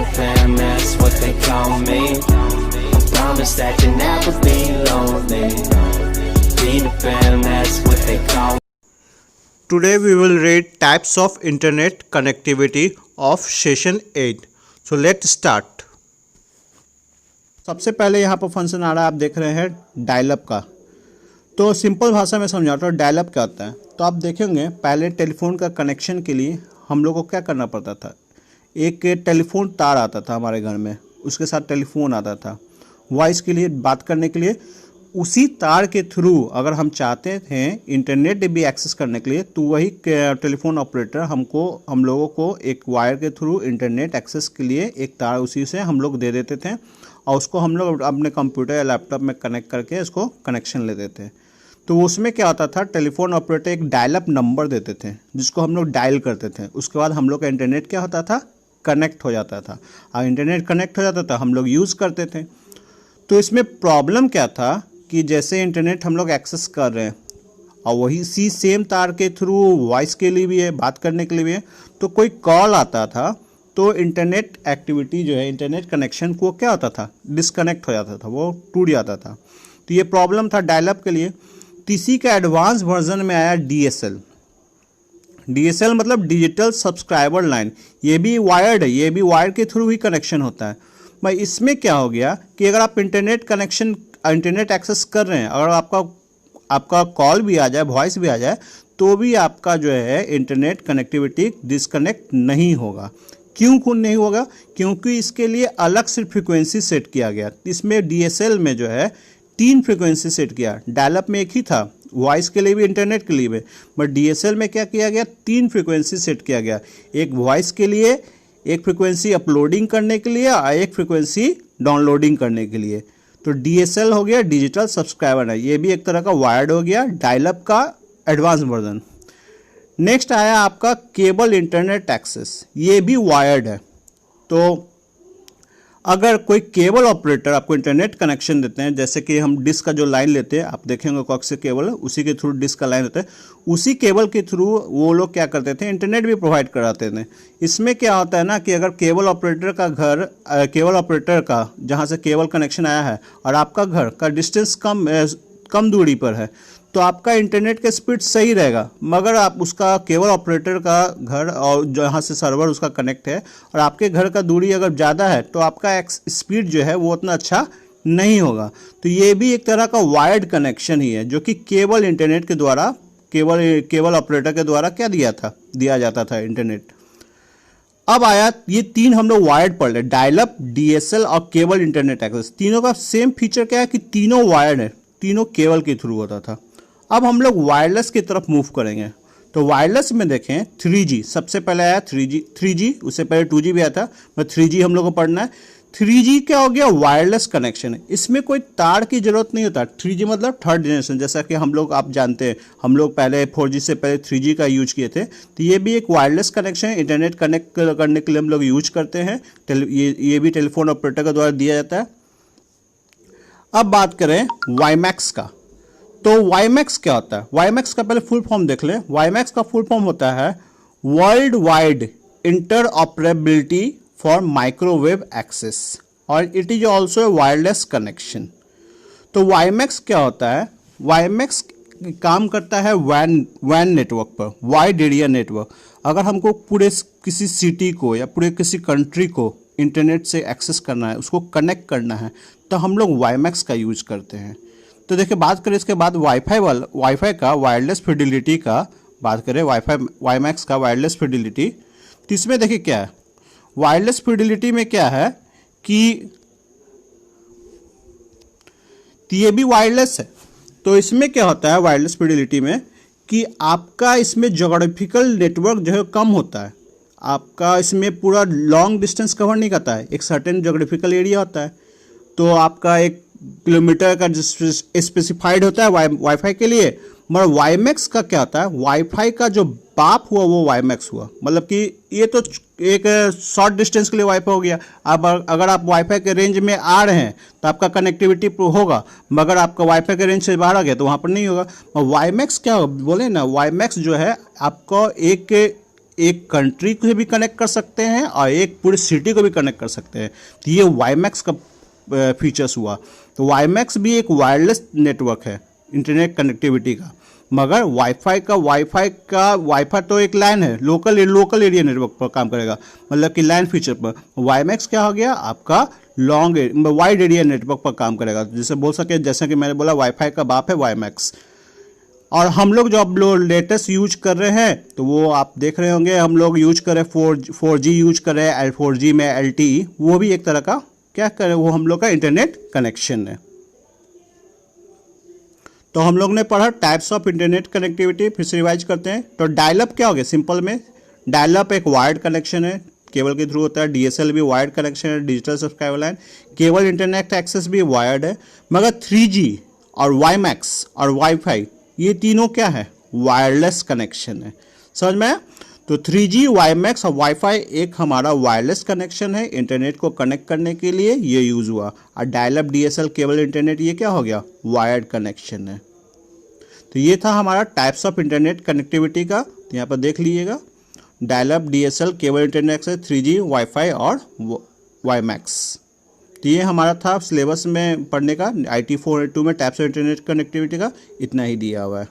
the fam, that's what they call me. I promise that you'll never be lonely. Be the fam, that's what they call me. Today we will read types of internet connectivity of session 8. So let's start. सबसे पहले यहाँ पर function आ रहा है, आप देख रहे हैं डायल-अप का। तो सिंपल भाषा में समझाता हूँ डायल-अप क्या होता है। तो आप देखेंगे पहले टेलीफोन का कनेक्शन के लिए हम लोग को क्या करना पड़ता था। एक टेलीफोन तार आता था हमारे घर में, उसके साथ टेलीफोन आता था वॉइस के लिए, बात करने के लिए। उसी तार के थ्रू अगर हम चाहते हैं इंटरनेट भी एक्सेस करने के लिए, तो वही टेलीफोन ऑपरेटर हम लोगों को एक वायर के थ्रू इंटरनेट एक्सेस के लिए एक तार उसी से हम लोग दे देते थे, और उसको हम लोग अपने कंप्यूटर या लैपटॉप में कनेक्ट करके इसको कनेक्शन ले देते हैं। तो उसमें क्या होता था, टेलीफोन ऑपरेटर एक डायल अप नंबर देते थे जिसको हम लोग डायल करते थे। उसके बाद हम लोग का इंटरनेट क्या होता था, कनेक्ट हो जाता था। और इंटरनेट कनेक्ट हो जाता था, हम लोग यूज़ करते थे। तो इसमें प्रॉब्लम क्या था कि जैसे इंटरनेट हम लोग एक्सेस कर रहे हैं और वही सी सेम तार के थ्रू वॉइस के लिए भी है, बात करने के लिए भी है, तो कोई कॉल आता था तो इंटरनेट एक्टिविटी जो है, इंटरनेट कनेक्शन को क्या होता था, डिस्कनेक्ट हो जाता था, वो टूट जाता था। तो ये प्रॉब्लम था डायल अप के लिए। तो इसी का एडवांस वर्जन में आया DSL। DSL मतलब डिजिटल सब्सक्राइबर लाइन। ये भी वायर्ड है, ये भी वायर के थ्रू ही कनेक्शन होता है। भाई इसमें क्या हो गया कि अगर आप इंटरनेट एक्सेस कर रहे हैं, अगर आपका कॉल भी आ जाए, वॉइस भी आ जाए, तो भी आपका जो है इंटरनेट कनेक्टिविटी डिस्कनेक्ट नहीं होगा। क्यों नहीं होगा? क्योंकि इसके लिए अलग से फ्रीक्वेंसी सेट किया गया। इसमें DSL में जो है 3 फ्रीक्वेंसी सेट किया। डायल अप में एक ही था, वॉइस के लिए भी इंटरनेट के लिए भी, बट DSL में क्या किया गया, 3 फ्रीक्वेंसी सेट किया गया। एक वॉइस के लिए, एक फ्रीक्वेंसी अपलोडिंग करने के लिए, और एक फ्रीक्वेंसी डाउनलोडिंग करने के लिए। तो DSL हो गया डिजिटल सब्सक्राइबर है, ये भी एक तरह का वायर्ड हो गया, डायल अप का एडवांस वर्जन। नेक्स्ट आया आपका केबल इंटरनेट एक्सेस, ये भी वायर्ड है। तो अगर कोई केबल ऑपरेटर आपको इंटरनेट कनेक्शन देते हैं, जैसे कि हम डिश का जो लाइन लेते हैं, आप देखेंगे कॉक्स से केबल, उसी के थ्रू डिश का लाइन होता है, उसी केबल के थ्रू वो लोग क्या करते थे, इंटरनेट भी प्रोवाइड कराते थे। इसमें क्या होता है ना कि अगर केबल ऑपरेटर का जहाँ से केबल कनेक्शन आया है और आपका घर का डिस्टेंस कम दूरी पर है, तो आपका इंटरनेट का स्पीड सही रहेगा। मगर आप उसका केबल ऑपरेटर का घर और जहाँ से सर्वर उसका कनेक्ट है और आपके घर का दूरी अगर ज़्यादा है, तो आपका स्पीड जो है वो उतना अच्छा नहीं होगा। तो ये भी एक तरह का वायर्ड कनेक्शन ही है, जो कि केबल इंटरनेट के द्वारा, केबल ऑपरेटर के द्वारा क्या दिया जाता था इंटरनेट। अब आया ये 3 हम लोग वायर्ड पढ़ ले, डायल अप, DSL और केबल इंटरनेट एक्सेस। तीनों का सेम फीचर क्या है कि तीनों वायर्ड है, तीनों केबल के थ्रू होता था। अब हम लोग वायरलेस की तरफ मूव करेंगे। तो वायरलेस में देखें 3G सबसे पहले आया, 3G उससे पहले 2G भी आया था, बट 3G हम लोग को पढ़ना है। 3G क्या हो गया, वायरलेस कनेक्शन है। इसमें कोई तार की जरूरत नहीं होता। 3G मतलब थर्ड जनरेशन, जैसा कि हम लोग, आप जानते हैं, हम लोग पहले 4G से पहले 3G का यूज किए थे। तो ये भी एक वायरलेस कनेक्शन है, इंटरनेट कनेक्ट करने के लिए हम लोग यूज करते हैं। ये भी टेलीफोन ऑपरेटर के द्वारा दिया जाता है। अब बात करें WiMAX का। तो WiMAX क्या होता है? WiMAX का पहले फुल फॉर्म देख लें। WiMAX का फुल फॉर्म होता है world wide interoperability for microwave access, और it is also a wireless connection. तो WiMAX क्या होता है? WiMAX काम करता है वैन नेटवर्क पर, वाइड एरिया नेटवर्क। अगर हमको पूरे किसी सिटी को या पूरे किसी कंट्री को इंटरनेट से एक्सेस करना है, उसको कनेक्ट करना है, तो हम लोग WiMAX का यूज करते हैं। तो देखिए, बात करें इसके बाद वाईफाई का वायरलेस फिडिलिटी का, बात करें WiMAX का वायरलेस फिडिलिटी। तो इसमें देखिए क्या है, वायरलेस फिडिलिटी में क्या है कि ये भी वायरलेस है। तो इसमें क्या होता है वायरलेस फिडिलिटी में कि आपका इसमें जोग्राफिकल नेटवर्क जो है कम होता है। आपका इसमें पूरा लॉन्ग डिस्टेंस कवर नहीं करता है, एक सर्टेन जोग्राफिकल एरिया होता है। तो आपका 1 किलोमीटर का स्पेसिफाइड होता है वाईफाई के लिए। मगर WiMAX का क्या होता है, वाईफाई का जो बाप हुआ वो WiMAX हुआ। मतलब कि ये तो एक शॉर्ट डिस्टेंस के लिए वाईफाई हो गया। अब अगर आप वाईफाई के रेंज में आ रहे हैं तो आपका कनेक्टिविटी होगा, मगर आपका वाईफाई के रेंज से बाहर आ गया तो वहाँ पर नहीं होगा। WiMAX क्या बोले ना, WiMAX जो है आपको एक कंट्री को भी कनेक्ट कर सकते हैं और एक पूरी सिटी को भी कनेक्ट कर सकते हैं। तो ये वाईमैक्स का फीचर्स हुआ। तो वाईमैक्स भी एक वायरलेस नेटवर्क है इंटरनेट कनेक्टिविटी का, मगर वाईफाई तो एक लाइन है, लोकल एरिया नेटवर्क पर काम करेगा, मतलब कि लाइन फीचर पर। वाईमैक्स क्या हो गया, आपका लॉन्ग वाइड एरिया नेटवर्क पर काम करेगा। जैसे बोल सके, जैसे कि मैंने बोला वाईफाई का बाप है वाईमैक्स। और हम लोग जो अब लेटेस्ट यूज कर रहे हैं तो वो आप देख रहे होंगे, हम लोग यूज कर रहे हैं 4G यूज कर रहे हैं, 4G में LTE, वो भी एक तरह का क्या करे, वो हम लोग का इंटरनेट कनेक्शन है। तो हम लोग ने पढ़ा टाइप्स ऑफ इंटरनेट कनेक्टिविटी, फिर से रिवाइज करते हैं। तो डायल अप क्या हो गया, सिंपल में डायल अप एक वायर्ड कनेक्शन है, केबल के थ्रू होता है। DSL भी वायर्ड कनेक्शन है, digital subscriber line. Cable internet access भी वायर्ड है, मगर 3G और वाईमैक्स और वाईफाई ये तीनों क्या है, वायरलेस कनेक्शन है। समझ में आया? तो 3G, वाईमैक्स और वाईफाई एक हमारा वायरलेस कनेक्शन है, इंटरनेट को कनेक्ट करने के लिए ये यूज़ हुआ। और dial up, DSL, cable internet ये क्या हो गया, वायर्ड कनेक्शन है। तो ये था हमारा टाइप्स ऑफ इंटरनेट कनेक्टिविटी का। तो यहाँ पर देख लीजिएगा, dial up, DSL, cable internet से 3G, वाईफाई और वाईमैक्स। तो ये हमारा था सिलेबस में पढ़ने का IT 482 में टाइप्स ऑफ इंटरनेट कनेक्टिविटी का, इतना ही दिया हुआ है।